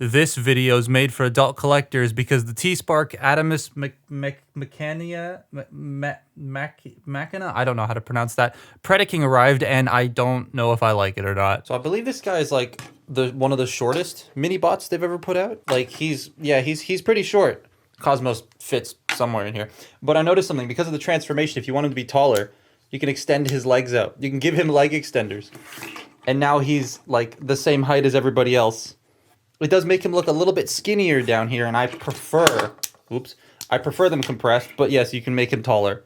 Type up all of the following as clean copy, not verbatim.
This video is made for adult collectors because the T-Spark Adamus Machina, I don't know how to pronounce that, Predaking arrived, and I don't know if I like it or not. So I believe this guy is like one of the shortest Minibots they've ever put out. Like he's pretty short. Cosmos fits somewhere in here. But I noticed something, because of the transformation, if you want him to be taller, you can extend his legs out. You can give him leg extenders. And now he's like the same height as everybody else. It does make him look a little bit skinnier down here, and I prefer them compressed, but yes, you can make him taller.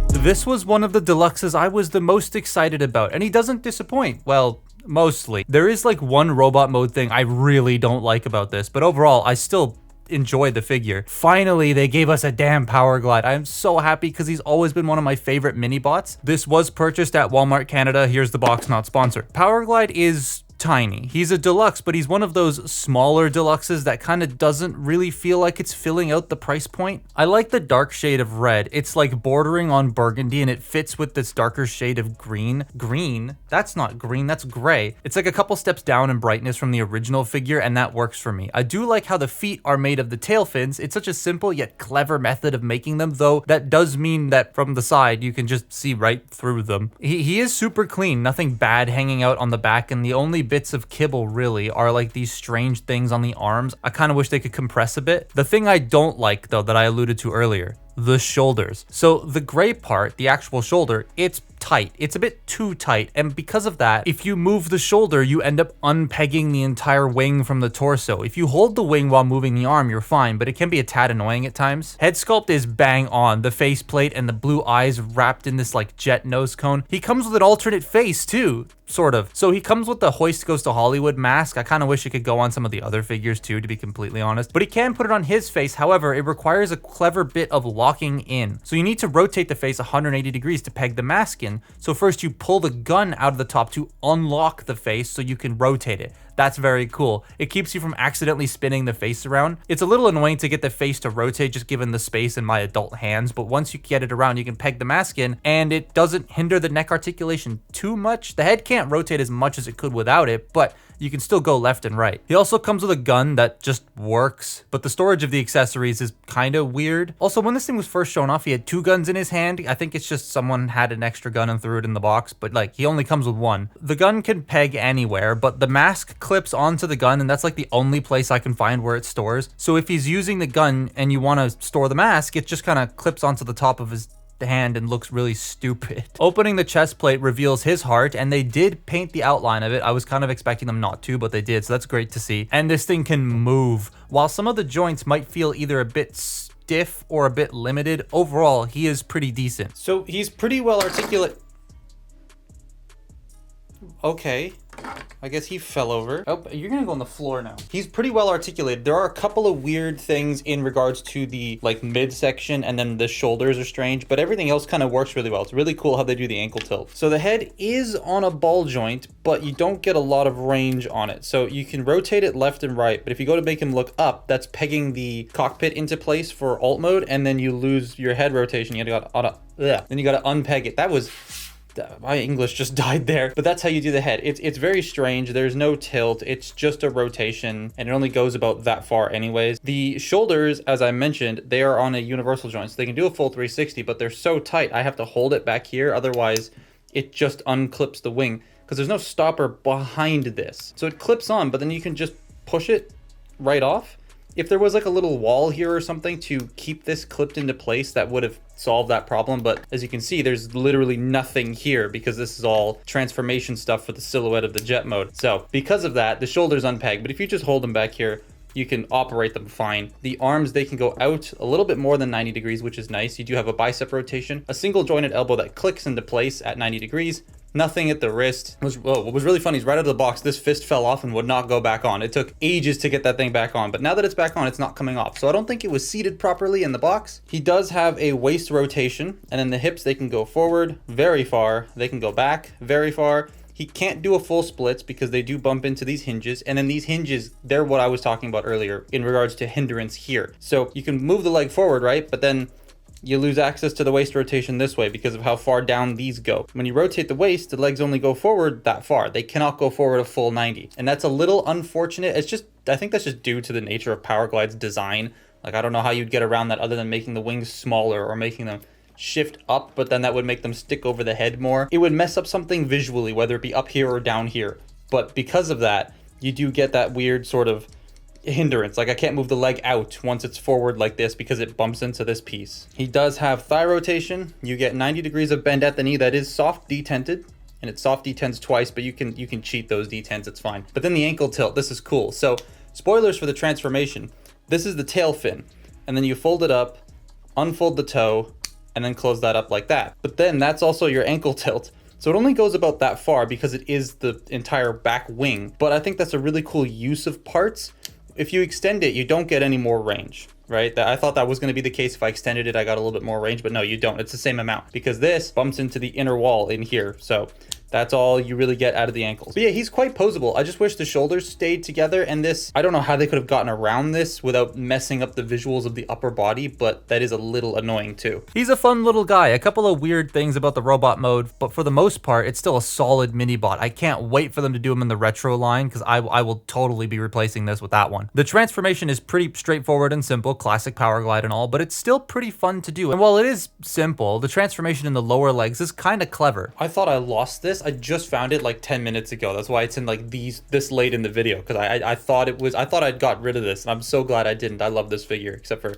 This was one of the deluxes I was the most excited about, and he doesn't disappoint. Well, mostly. There is like one robot mode thing I really don't like about this, but overall, I still enjoy the figure. Finally, they gave us a damn Powerglide. I'm so happy because he's always been one of my favorite Minibots. This was purchased at Walmart Canada. Here's the box, not sponsored. Powerglide is tiny. He's a deluxe, but he's one of those smaller deluxes that kind of doesn't really feel like it's filling out the price point. I like the dark shade of red. It's like bordering on burgundy, and it fits with this darker shade of green. Green? That's not green, that's gray. It's like a couple steps down in brightness from the original figure, and that works for me. I do like how the feet are made of the tail fins. It's such a simple yet clever method of making them, though that does mean that from the side you can just see right through them. He is super clean, nothing bad hanging out on the back, and the only bits of kibble really are like these strange things on the arms. I kind of wish they could compress a bit. The thing I don't like, though, that I alluded to earlier, the shoulders. So the gray part, the actual shoulder, it's tight. It's a bit too tight, and because of that, if you move the shoulder, you end up unpegging the entire wing from the torso. If you hold the wing while moving the arm, you're fine, but it can be a tad annoying at times. Head sculpt is bang on. The faceplate and the blue eyes wrapped in this like jet nose cone. He comes with an alternate face too, sort of. So he comes with the Hoist Goes to Hollywood mask. I kind of wish it could go on some of the other figures too, to be completely honest, but he can put it on his face. However, it requires a clever bit of locking in. So you need to rotate the face 180 degrees to peg the mask in. So first you pull the gun out of the top to unlock the face so you can rotate it. That's very cool. It keeps you from accidentally spinning the face around. It's a little annoying to get the face to rotate just given the space in my adult hands, but once you get it around, you can peg the mask in, and it doesn't hinder the neck articulation too much. The head can't rotate as much as it could without it, but you can still go left and right. He also comes with a gun that just works, but the storage of the accessories is kind of weird. Also, when this thing was first shown off, he had 2 guns in his hand. I think it's just someone had an extra gun and threw it in the box, but like he only comes with 1. The gun can peg anywhere, but the mask clips onto the gun, and that's like the only place I can find where it stores. So if he's using the gun and you want to store the mask, it just kind of clips onto the top of his hand and looks really stupid. Opening the chest plate reveals his heart, and they did paint the outline of it. I was kind of expecting them not to, but they did, so that's great to see. And this thing can move. While some of the joints might feel either a bit stiff or a bit limited, overall he is pretty decent. So he's pretty well articulate. Okay, I guess he fell over. Oh, you're gonna go on the floor now. He's pretty well articulated. There are a couple of weird things in regards to the like midsection, and then the shoulders are strange, but everything else kind of works really well. It's really cool how they do the ankle tilt. So the head is on a ball joint, but you don't get a lot of range on it. So you can rotate it left and right, but if you go to make him look up, that's pegging the cockpit into place for alt mode, and then you lose your head rotation. Then you gotta unpeg it. That was... my English just died there, but that's how you do the head. It's very strange. There's no tilt. It's just a rotation, and it only goes about that far anyways. The shoulders, as I mentioned, they are on a universal joint, so they can do a full 360, but they're so tight I have to hold it back here, otherwise it just unclips the wing, because there's no stopper behind this. So it clips on, but then you can just push it right off. If there was like a little wall here or something to keep this clipped into place, that would have solved that problem. But as you can see, there's literally nothing here because this is all transformation stuff for the silhouette of the jet mode. So because of that, the shoulders unpeg, but if you just hold them back here, you can operate them fine. The arms, they can go out a little bit more than 90 degrees, which is nice. You do have a bicep rotation, a single jointed elbow that clicks into place at 90 degrees. Nothing at the wrist. What was really funny is right out of the box, this fist fell off and would not go back on. It took ages to get that thing back on, but now that it's back on, it's not coming off. So I don't think it was seated properly in the box. He does have a waist rotation, and then the hips, they can go forward very far. They can go back very far. He can't do a full splits because they do bump into these hinges, and then these hinges, they're what I was talking about earlier in regards to hindrance here. So you can move the leg forward, right? But then you lose access to the waist rotation this way because of how far down these go. When you rotate the waist, the legs only go forward that far. They cannot go forward a full 90. And that's a little unfortunate. It's just, I think that's just due to the nature of Powerglide's design. Like, I don't know how you'd get around that other than making the wings smaller or making them shift up, but then that would make them stick over the head more. It would mess up something visually, whether it be up here or down here. But because of that, you do get that weird sort of hindrance. Like, I can't move the leg out once it's forward like this because it bumps into this piece. He does have thigh rotation. You get 90 degrees of bend at the knee. That is soft detented, and it's soft detents twice, but you can cheat those detents, it's fine. But then the ankle tilt, this is cool. So spoilers for the transformation. This is the tail fin, and then you fold it up, unfold the toe, and then close that up like that. But then that's also your ankle tilt. So it only goes about that far because it is the entire back wing. But I think that's a really cool use of parts. If you extend it, you don't get any more range, right? I thought that was going to be the case. If I extended it, I got a little bit more range, but no, you don't. It's the same amount because this bumps into the inner wall in here. So that's all you really get out of the ankles. But yeah, he's quite posable. I just wish the shoulders stayed together, and this, I don't know how they could have gotten around this without messing up the visuals of the upper body, but that is a little annoying too. He's a fun little guy. A couple of weird things about the robot mode, but for the most part, it's still a solid Minibot. I can't wait for them to do him in the retro line because I will totally be replacing this with that one. The transformation is pretty straightforward and simple, classic Powerglide and all, but it's still pretty fun to do. And while it is simple, the transformation in the lower legs is kind of clever. I thought I lost this. I just found it like 10 minutes ago. That's why it's in like this late in the video, because I thought I'd got rid of this, and I'm so glad I didn't. I love this figure, except for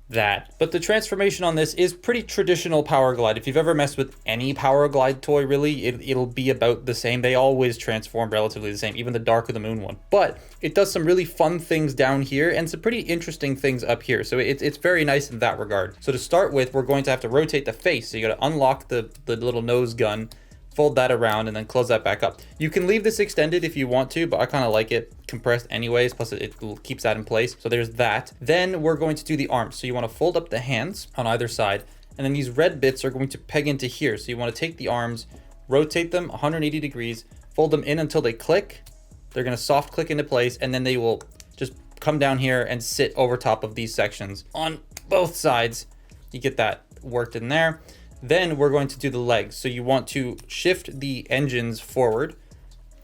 that. But the transformation on this is pretty traditional Powerglide. If you've ever messed with any Powerglide toy, really, it'll be about the same. They always transform relatively the same, even the Dark of the Moon one. But it does some really fun things down here and some pretty interesting things up here. So it's very nice in that regard. So to start with, we're going to have to rotate the face. So you got to unlock the little nose gun, fold that around, and then close that back up. You can leave this extended if you want to, but I kind of like it compressed anyways, plus it keeps that in place. So there's that. Then we're going to do the arms. So you want to fold up the hands on either side, and then these red bits are going to peg into here. So you want to take the arms, rotate them 180 degrees, fold them in until they click. They're going to soft click into place, and then they will just come down here and sit over top of these sections on both sides. You get that worked in there. Then we're going to do the legs. So you want to shift the engines forward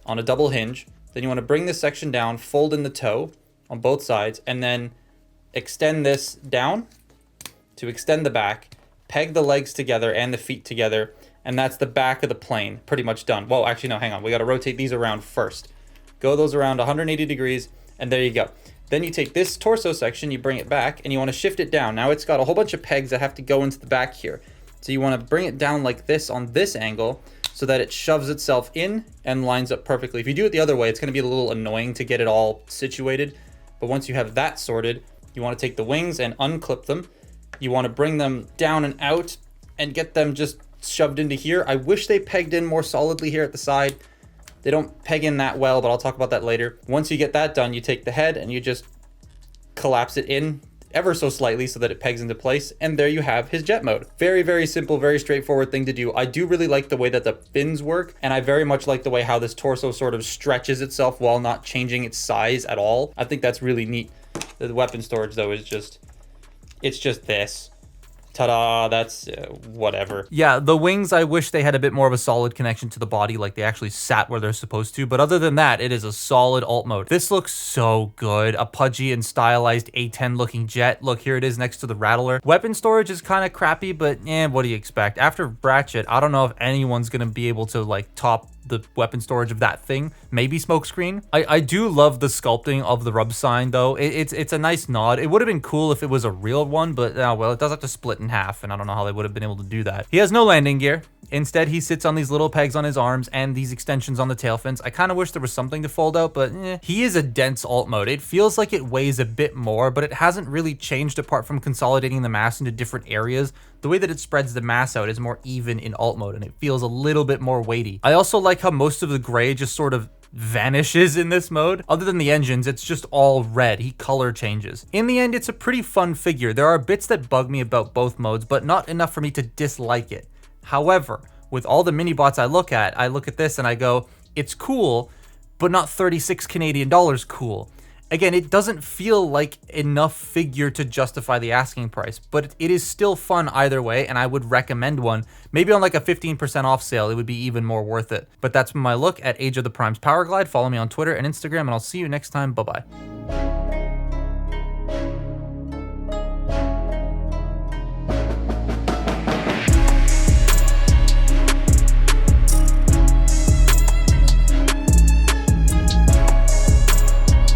on a double hinge. Then you want to bring this section down, fold in the toe on both sides, and then extend this down to extend the back, peg the legs together and the feet together, and that's the back of the plane, pretty much done. Well, actually, no, hang on. We got to rotate these around first. Go those around 180 degrees, and there you go. Then you take this torso section, you bring it back, and you want to shift it down. Now it's got a whole bunch of pegs that have to go into the back here. So you want to bring it down like this on this angle so that it shoves itself in and lines up perfectly. If you do it the other way, it's going to be a little annoying to get it all situated. But once you have that sorted, you want to take the wings and unclip them. You want to bring them down and out and get them just shoved into here. I wish they pegged in more solidly here at the side. They don't peg in that well, but I'll talk about that later. Once you get that done, you take the head and you just collapse it in ever so slightly so that it pegs into place, and there you have his jet mode. Very, very simple, very straightforward thing to do. I do really like the way that the fins work, and I very much like the way how this torso sort of stretches itself while not changing its size at all. I think that's really neat. The weapon storage though is just, it's just this. Ta-da, that's whatever. Yeah, the wings, I wish they had a bit more of a solid connection to the body, like they actually sat where they're supposed to, but other than that, it is a solid alt mode. This looks so good. A pudgy and stylized A10 looking jet. Look, here it is next to the Rattler. Weapon storage is kind of crappy, but what do you expect? After Bratchet, I don't know if anyone's gonna be able to like top the weapon storage of that thing. Maybe Smokescreen. I do love the sculpting of the rub sign though. It's a nice nod. It would have been cool if it was a real one, but well, it does have to split in half, and I don't know how they would have been able to do that. He has no landing gear. Instead, he sits on these little pegs on his arms and these extensions on the tail fins. I kind of wish there was something to fold out, but He is a dense alt mode. It feels like it weighs a bit more, but it hasn't really changed apart from consolidating the mass into different areas. The way that it spreads the mass out is more even in alt mode, and it feels a little bit more weighty. I also like how most of the gray just sort of vanishes in this mode. Other than the engines, it's just all red. He color changes. In the end, it's a pretty fun figure. There are bits that bug me about both modes, but not enough for me to dislike it. However, with all the Minibots I look at this and I go, it's cool, but not 36 Canadian dollars cool. Again, it doesn't feel like enough figure to justify the asking price, but it is still fun either way, and I would recommend one. Maybe on like a 15% off sale, it would be even more worth it. But that's my look at Age of the Primes Powerglide. Follow me on Twitter and Instagram, and I'll see you next time. Bye-bye.